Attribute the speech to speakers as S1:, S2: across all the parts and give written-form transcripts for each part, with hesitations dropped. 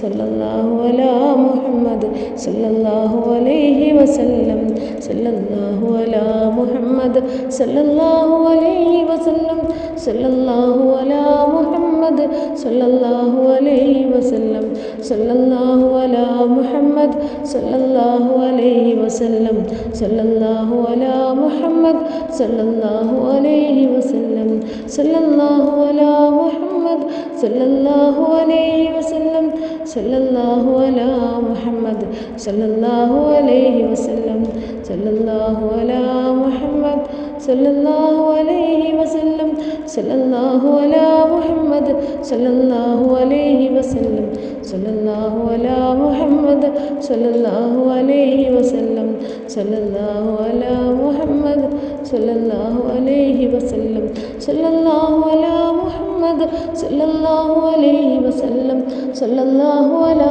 S1: സല്ലല്ലാഹു അലാ മുഹമ്മദ് സല്ലല്ലാഹു അലൈഹി വസല്ലം സല്ലല്ലാഹു അലാ മുഹമ്മദ് സല്ലല്ലാഹു അലൈഹി വസല്ലം സല്ലല്ലാഹു അലാ മുഹമ്മദ് സല്ലല്ലാഹു അലൈഹി വസല്ലം സല്ലല്ലാഹു അലാ മുഹമ്മദ് സല്ലല്ലാഹു അലൈഹി വസല്ലം സല്ലല്ലാഹു അലാ മുഹമ്മദ് സല്ലല്ലാഹു അലൈഹി വസല്ലം സല്ലല്ലാഹു അലാ മുഹമ്മദ് സല്ലല്ലാഹു അലൈഹി വസല്ലം സല്ലല്ലാഹു അലാ മുഹമ്മദ് സല്ലല്ലാഹു അലൈഹി വസല്ലം സല്ലല്ലാഹു അലാ മുഹമ്മദ് സല്ലല്ലാഹു അലൈഹി വസല്ലം സല്ലല്ലാഹു അലാ മുഹമ്മദ് സല്ലല്ലാഹു അലൈഹി വസല്ലം സല്ലല്ലാഹു അലാ മുഹമ്മദ് സല്ലല്ലാഹു അലൈഹി വസല്ലം സല്ലല്ലാഹു അലാ മുഹമ്മദ് സല്ലല്ലാഹു അലൈഹി വസല്ലം സല്ലല്ലാഹു അലാ മുഹമ്മദ് സല്ലല്ലാഹു അലൈഹി വസല്ലം സല്ലല്ലാഹു അലാ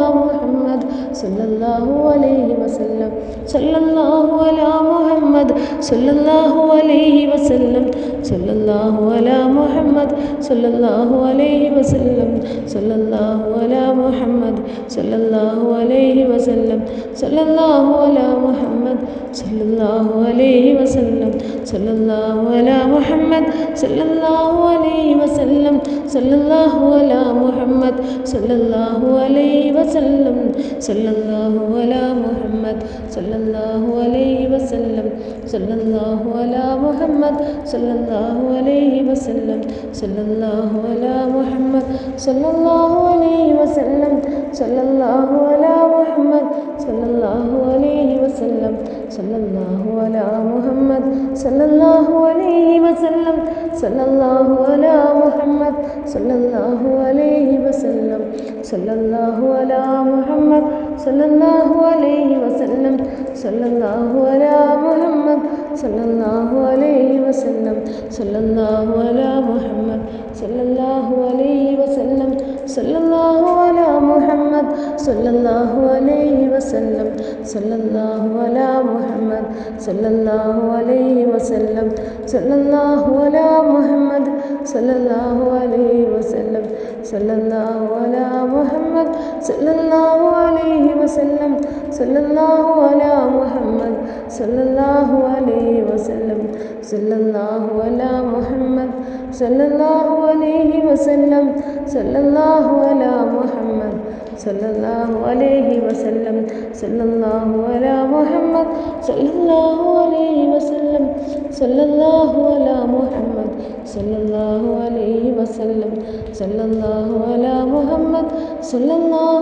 S1: മുഹമ്മദ് സല്ലല്ലാഹു അലൈഹി വസല്ലം സല്ലല്ലാഹു അലാ മുഹമ്മദ് സല്ലല്ലാഹു അലൈഹി വസല്ലം സല്ലല്ലാഹു അലാ മുഹമ്മദ് സല്ലല്ലാഹു അലൈഹി വസല്ലം സല്ലല്ലാഹു അലാ മുഹമ്മദ് സല്ലല്ലാഹു അലൈഹി വസല്ലം സല്ലല്ലാഹു അലാ മുഹമ്മദ് സല്ലല്ലാഹു അലൈഹി വസല്ലം സല്ലല്ലാഹു അലാ മുഹമ്മദ് സല്ലല്ലാഹു അലൈഹി വസല്ലം സല്ലല്ലാഹു അലാ മുഹമ്മദ് സല്ലല്ലാഹു അലൈഹി വസല്ലം സല്ലല്ലാഹു അലാ മുഹമ്മദ് സല്ലല്ലാഹു അലൈഹി വസല്ലം സല്ലല്ലാഹു അലാ മുഹമ്മദ് സല്ലല്ലാഹു അലൈഹി വസല്ലം സല്ലല്ലാഹു അലാ മുഹമ്മദ് സല്ലല്ലാഹു അലൈഹി വസല്ലം സല്ലല്ലാഹു അലാ മുഹമ്മദ് സല്ലല്ലാഹു അലൈഹി വസല്ലം സല്ലല്ലാഹു അലാ മുഹമ്മദ് സല്ലല്ലാഹു അലൈഹി വസല്ലം സല്ലല്ലാഹു അലാ മുഹമ്മദ് സല്ലല്ലാഹു അലൈഹി വസല്ലം സല്ലല്ലാഹു അലാ മുഹമ്മദ് സല്ലല്ലാഹു അലൈഹി വസല്ലം സല്ലല്ലാഹു അലാ മുഹമ്മദ് സല്ലല്ലാഹു അലൈഹി വസല്ലം സല്ലല്ലാഹു അലാ മുഹമ്മദ് സല്ലല്ലാഹു അലൈഹി വസല്ലം സല്ലല്ലാഹു അലാ മുഹമ്മദ് സല്ലല്ലാഹു അലൈഹി വസല്ലം സല്ലല്ലാഹു അലാ മുഹമ്മദ് സല്ലല്ലാഹു അലൈഹി വസല്ലം സല്ലല്ലാഹു അലാ മുഹമ്മദ് സല്ലല്ലാഹു അലൈഹി വസല്ലം സല്ലല്ലാഹു അലാ മുഹമ്മദ് സല്ലല്ലാഹു അലൈഹി വസല്ലം സല്ലല്ലാഹു അലാ മുഹമ്മദ് സല്ലല്ലാഹു അലൈഹി വസല്ലം സല്ലല്ലാഹു അലാ മുഹമ്മദ് സല്ലല്ലാഹു അലൈഹി വസല്ലം സല്ലല്ലാഹു അലാ മുഹമ്മദ് സല്ലല്ലാഹു അലൈഹി വസല്ലം സല്ലല്ലാഹു അലാ മുഹമ്മദ് സല്ലല്ലാഹു അലൈഹി വസല്ലം സല്ലല്ലാഹു അലാ മുഹമ്മദ് സല്ലല്ലാഹു അലൈഹി വസല്ലം സല്ലല്ലാഹു അലാ മുഹമ്മദ് സല്ലല്ലാഹു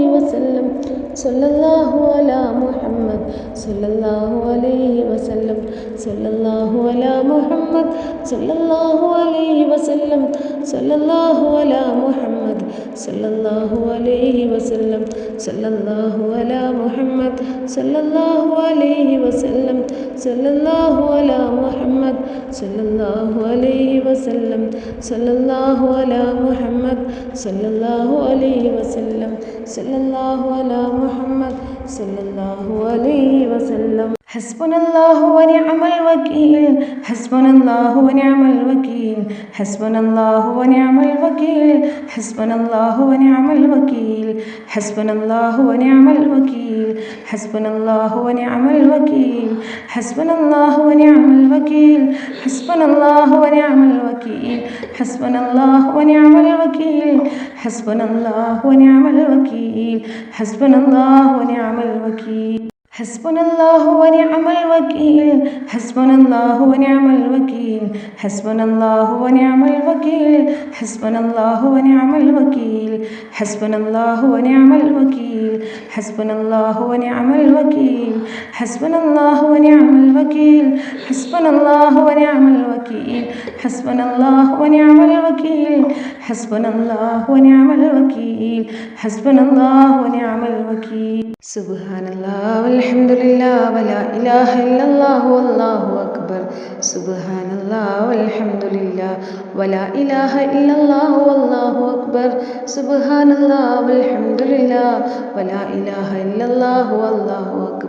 S1: അലൈഹി വസല്ലം സല്ലല്ലാഹു അലാ മുഹമ്മദ് സല്ലല്ലാഹു അലൈഹി വസല്ലം സല്ലല്ലാഹു അലാ മുഹമ്മദ് സല്ലല്ലാഹു അലൈഹി വസല്ലം സല്ലല്ലാഹു അലാ മുഹമ്മദ് സല്ലല്ലാഹു അലൈഹി വസല്ലം സല്ലല്ലാഹു അലാ മുഹമ്മദ് സല്ലല്ലാഹു അലൈഹി വസല്ലം സല്ലല്ലാഹു അലാ മുഹമ്മദ് സല്ലല്ലാഹു അലൈഹി വസല്ലം സല്ലല്ലാഹു അലാ മുഹമ്മദ് സല്ലല്ലാഹു അലൈഹി വസല്ലം സല്ലല്ലാഹു അലാ മുഹമ്മദ് സല്ലല്ലാഹു അലൈഹി വസല്ലം ഹസ്ബുനല്ലാഹു വനിഅമൽ വകീൽ ഹസ്ബുനല്ലാഹു വനിഅമൽ വകീൽ ഹസ്ബുനല്ലാഹു വനിഅമൽ വകീൽ ഹസ്ബുനല്ലാഹു വനിഅമൽ വകീൽ ഹസ്ബുനല്ലാഹു വനിഅമൽ വകീൽ ഹസ്ബുനല്ലാഹു വനിഅമൽ വകീൽ ഹസ്ബുനല്ലാഹു വനിഅമൽ വകീൽ ഹസ്ബുനല്ലാഹു വനിഅമൽ വകീൽ ഹസ്ബുനല്ലാഹു വനിഅമൽ വകീൽ ഹസ്ബുനല്ലാഹു വനിഅമൽ വകീൽ ഹസ്ബുനല്ലാഹു വനിഅമൽ വകീൽ حسبنا الله ونعم الوكيل حسبنا الله ونعم الوكيل حسبنا الله ونعم الوكيل حسبنا الله ونعم الوكيل حسبنا الله ونعم الوكيل حسبنا الله ونعم الوكيل حسبنا الله ونعم الوكيل حسبنا الله ونعم الوكيل حسبنا الله ونعم الوكيل حسبنا الله ونعم الوكيل حسبنا الله ونعم الوكيل سبحان الله والحمد لله ولا إله إلا الله والله أكبر سبحان الله والحمد لله ولا إله إلا الله والله أكبر سبحان الله والحمد لله ولا إله إلا الله والله أكبر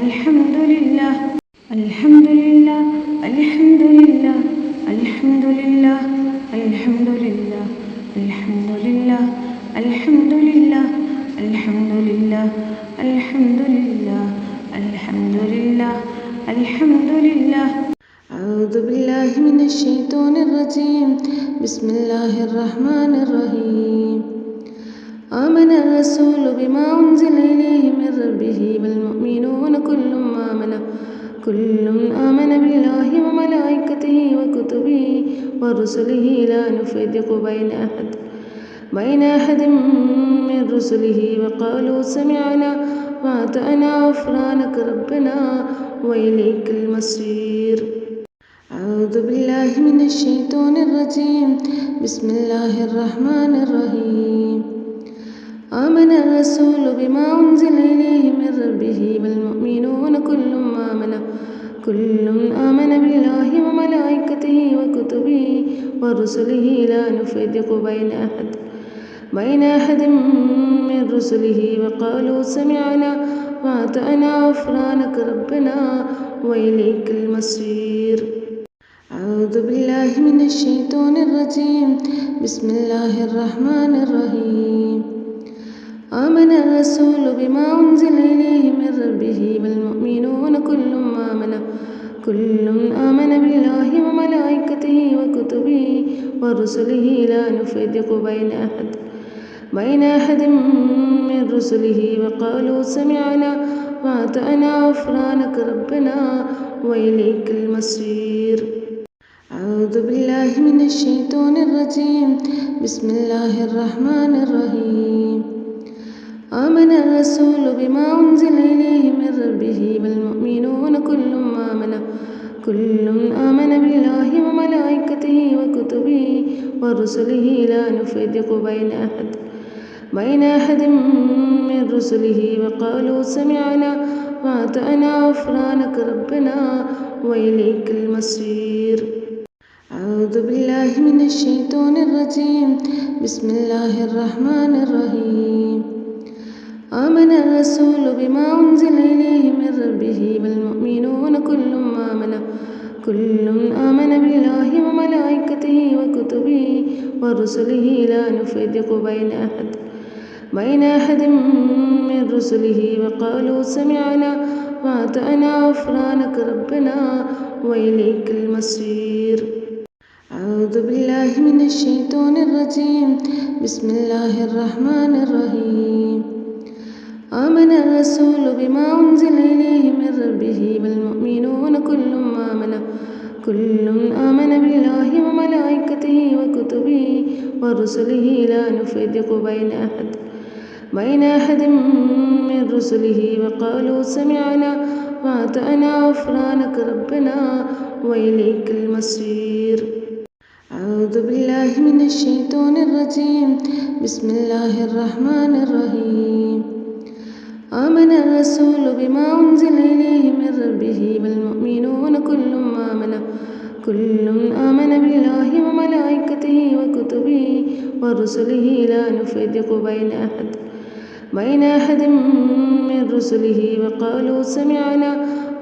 S1: الحمد لله الحمد لله الحمد لله الحمد لله الحمد لله الحمد لله الحمد لله الحمد لله الحمد لله الحمد لله الحمد لله أعوذ بالله من الشيطان الرجيم بسم الله الرحمن الرحيم آمن الرسول بما أنزل إليه من ربه والمؤمنون كل آمن بالله وملائكته وكتبه ورسله لا نفرق بين أحد من رسله وقالوا سمعنا وأطعنا غفرانك ربنا وإليك المصير أعوذ بالله من الشيطان الرجيم بسم الله الرحمن الرحيم آمن الرسول بما أنزل إليه من ربه والمؤمنون كل آمن بالله وملائكته وكتبه ورسله لا نفرق بين أحد من رسله وقالوا سمعنا وأطعنا غفرانك ربنا وإليك المصير أعوذ بالله من الشيطان الرجيم بسم الله الرحمن الرحيم آمن الرسول بما أنزل إليه من ربه والمؤمنون كل آمن بالله وملائكته وكتبه ورسله لا نفرق بين أحد من رسله وقالوا سمعنا وأطعنا غفرانك ربنا وإليك المصير أعوذ بالله من الشيطان الرجيم بسم الله الرحمن الرحيم آمن الرسول بما أنزل إليه من ربه والمؤمنون كل آمن بالله وملائكته وكتبه ورسله لا نفرق بين أحد من رسله وقالوا سمعنا وأطعنا غفرانك ربنا وإليك المصير أعوذ بالله من الشيطان الرجيم بسم الله الرحمن الرحيم آمن الرسول بما أنزل إليه من ربه والمؤمنون كل آمن بالله وملائكته وكتبه ورسله لا نفرق بين أحد من رسله وقالوا سمعنا وأطعنا غفرانك ربنا وإليك المصير أعوذ بالله من الشيطان الرجيم بسم الله الرحمن الرحيم آمن الرسول بما أنزل إليه من ربه والمؤمنون كل آمن بالله وملائكته وكتبه ورسله لا نفرق بين أحد من رسله وقالوا سمعنا وأطعنا غفرانك ربنا وإليك المصير أعوذ بالله من الشيطان الرجيم بسم الله الرحمن الرحيم آمن الرسول بما أنزل إليه من ربه والمؤمنون كل آمن بالله وملائكته وكتبه ورسله لا نفرق بين أحد من رسله وقالوا سمعنا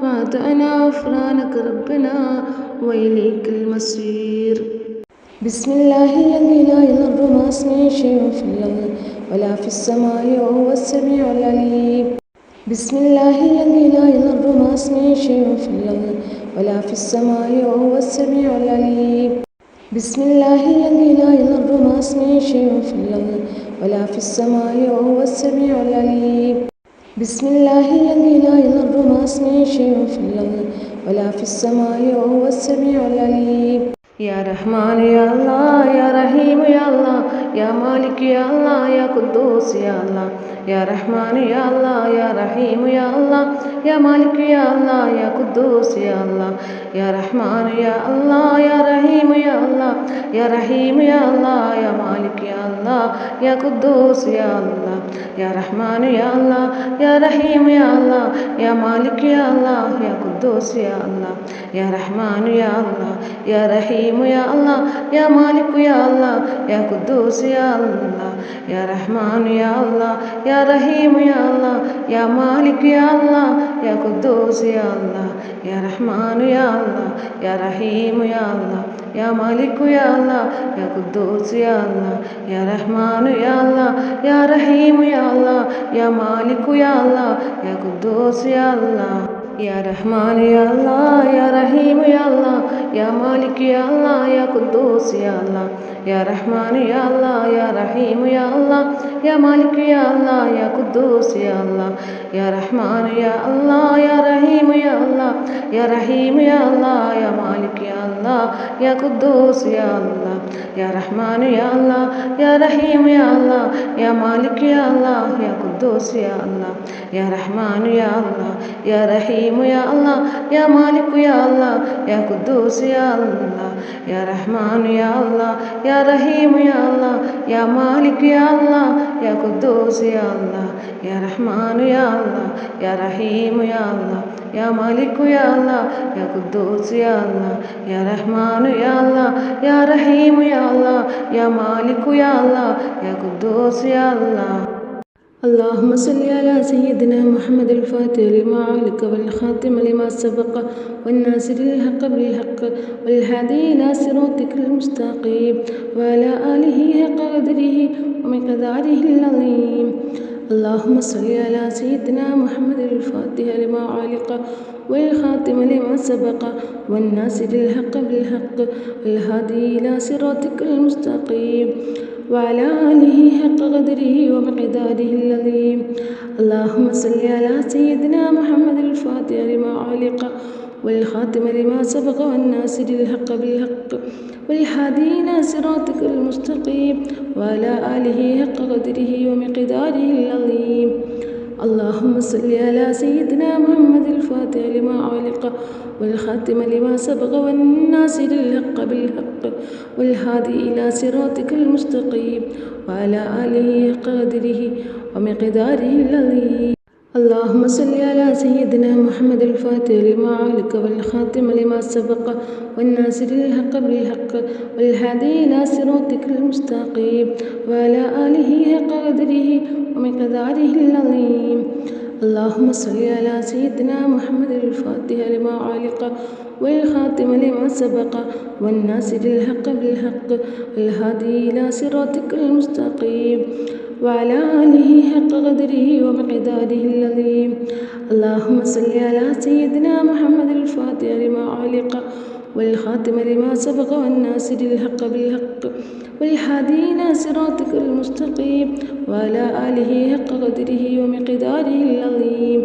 S1: وأطعنا غفرانك ربنا وإليك المصير بسم الله الذي لا يضر مع اسمه شيء في الأرض ولا في السماء وهو السميع العليم بسم الله الذي لا يضر مع اسمه شيء في الأرض ولا في السماء وهو السميع العليم بسم الله الذي لا يضر مع اسمه شيء في الأرض ولا في السماء وهو السميع العليم بسم الله الذي لا يضر مع اسمه شيء في الأرض ولا في السماء وهو السميع العليم يا رحمن يا الله يا رحيم يا الله يا مالك يا الله يا قدوس يا الله يا رحمن يا الله يا رحيم يا الله يا مالك يا الله يا قدوس يا الله يا رحمن يا الله يا رحيم يا الله يا رحيم يا الله يا مالك يا الله يا قدوس يا الله يا رحمن يا الله يا رحيم يا الله يا مالك يا الله يا قدوس يا الله يا رحمن يا الله يا رحيم يا الله يا مالك يا الله يا قدوس يا الله يا رحمن يا الله يا رحيم يا الله يا مالك يا الله يا قدوس يا الله يا رحمن يا الله يا رحيم يا الله يا مالك يا الله يا قدوس يا الله يا رحمن يا الله يا رحيم يا الله يا مالك يا الله يا قدوس يا الله يا رحمن يا الله يا رحيم يا الله يا مالك يا الله يا قدوس يا الله يا رحمن يا الله يا رحيم يا الله يا مالك يا الله يا قدوس يا الله يا رحمن يا الله يا رحيم يا الله يا رحيم يا الله يا مالك يا الله يا قدوس يا الله يا رحمن يا الله يا رحيم يا الله يا مالك يا الله يا قدوس يا الله يا رحمن يا الله يا رحيم يا الله يا مالك يا الله يا قدوس يا الله يا رحمن يا الله يا رحيم يا الله يا مالك يا الله يا قدوس يا الله يا رحمن يا الله يا رحيم يا الله يا مالك يا الله يا قدوس يا الله يا رحمن يا الله يا رحيم يا الله يا مالك يا الله يا قدوس يا الله اللهم صل على سيدنا محمد الفاتح لما أغلق والخاتم لما سبق والناصر الحق بالحق والهادي إلى صراطك المستقيم وعلى آله حق قدره ومقداره العظيم اللهم صل على سيدنا محمد الفاتح لما أغلق والخاتم لما سبق والناصر الحق بالحق والهادي إلى صراطك المستقيم وعلى آله حق قدره ومقداره العظيم اللهم صل على سيدنا محمد الفاتح لما أغلق والخاتم لما سبق والناصر الحق بالحق والهادي إلى صراطك المستقيم وعلى آله حق قدره ومقداره العظيم اللهم صل على سيدنا محمد الفاتح لما أغلق والخاتم لما سبق والناصر الحق بالحق والهادي إلى صراطك المستقيم وعلى آله حق قدره ومقداره العظيم اللهم صل على سيدنا محمد الفاتح لما أغلق والخاتم لما سبق والناصر الحق بالحق والهادي إلى صراطك المستقيم وعلى آله حق قدره ومقداره العظيم اللهم صل على سيدنا محمد الفاتح لما أغلق والخاتم لما سبق والناصر الحق بالحق والهادي إلى صراطك المستقيم وعلى آله حق قدره ومقداره العظيم اللهم صل على سيدنا محمد الفاتح لما أغلق والخاتم لما سبق والناصر الحق بالحق والهادي إلى صراطك المستقيم وعلى آله حق قدره ومقداره العظيم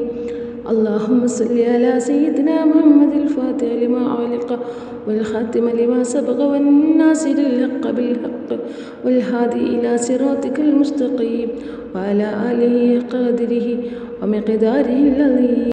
S1: اللهم صل على سيدنا محمد الفاتح لما أغلق والخاتم لما سبق والناصر الحق بالحق والهادي إلى صراطك المستقيم وعلى آله حق قدره ومقداره العظيم